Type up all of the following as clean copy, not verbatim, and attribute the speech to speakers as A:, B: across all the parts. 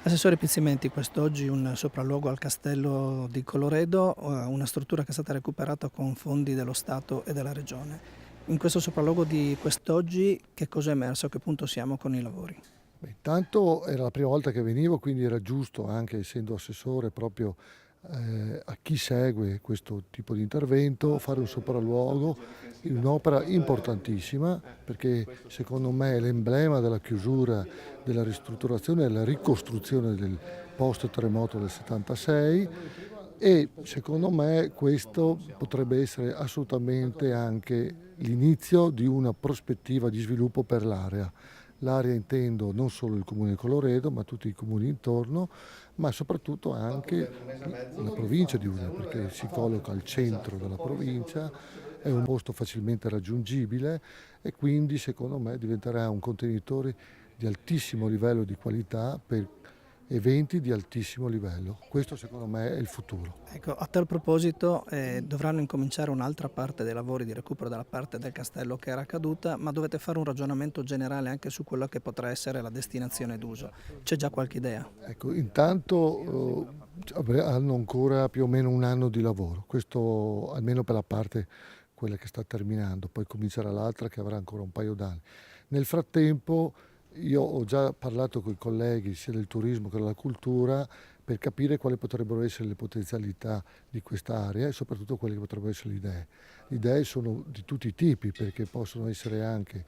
A: Assessore Pizzimenti, quest'oggi un sopralluogo al castello di Colloredo, una struttura che è stata recuperata con fondi dello Stato e della Regione. In questo sopralluogo di quest'oggi che cosa è emerso? A che punto siamo con i lavori?
B: Beh, intanto era la prima volta che venivo, quindi era giusto, anche essendo assessore proprio a chi segue questo tipo di intervento, fare un sopralluogo in un'opera importantissima, perché secondo me è l'emblema della chiusura, della ristrutturazione e della ricostruzione del post terremoto del 76 e secondo me questo potrebbe essere assolutamente anche l'inizio di una prospettiva di sviluppo per l'area. L'area intendo non solo il comune di Colloredo, ma tutti i comuni intorno, ma soprattutto anche la provincia di Udine, perché si colloca al centro della provincia, è un posto facilmente raggiungibile e quindi secondo me diventerà un contenitore di altissimo livello di qualità per eventi di altissimo livello. Questo secondo me è il futuro.
A: Ecco, a tal proposito dovranno incominciare un'altra parte dei lavori di recupero della parte del castello che era caduta, ma dovete fare un ragionamento generale anche su quella che potrà essere la destinazione d'uso. C'è già qualche idea?
B: Ecco, intanto hanno ancora più o meno un anno di lavoro, questo almeno per la parte quella che sta terminando, poi comincerà l'altra che avrà ancora un paio d'anni. Nel frattempo io ho già parlato con i colleghi sia del turismo che della cultura per capire quali potrebbero essere le potenzialità di quest'area e soprattutto quelle che potrebbero essere le idee. Le idee sono di tutti i tipi perché possono essere anche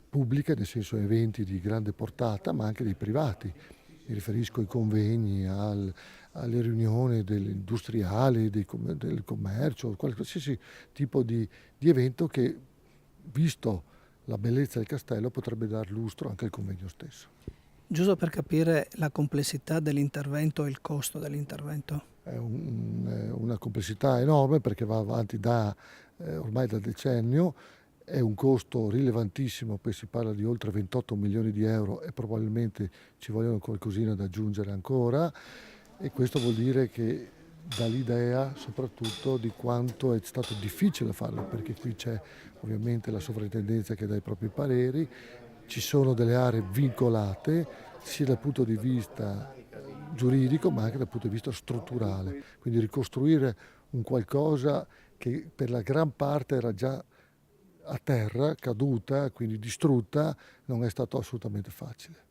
B: pubbliche, nel senso eventi di grande portata, ma anche dei privati. Mi riferisco ai convegni, alle riunioni industriali, del commercio, qualsiasi tipo di evento che, visto la bellezza del castello, potrebbe dar lustro anche al convegno stesso.
A: Giusto per capire la complessità dell'intervento e il costo dell'intervento.
B: È una complessità enorme perché va avanti ormai da decennio, è un costo rilevantissimo, poi si parla di oltre 28 milioni di euro e probabilmente ci vogliono qualcosina da aggiungere ancora e questo vuol dire che dà l'idea soprattutto di quanto è stato difficile farlo, perché qui c'è ovviamente la sovrintendenza che dà i propri pareri, ci sono delle aree vincolate sia dal punto di vista giuridico ma anche dal punto di vista strutturale, quindi ricostruire un qualcosa che per la gran parte era già a terra, caduta, quindi distrutta, non è stato assolutamente facile.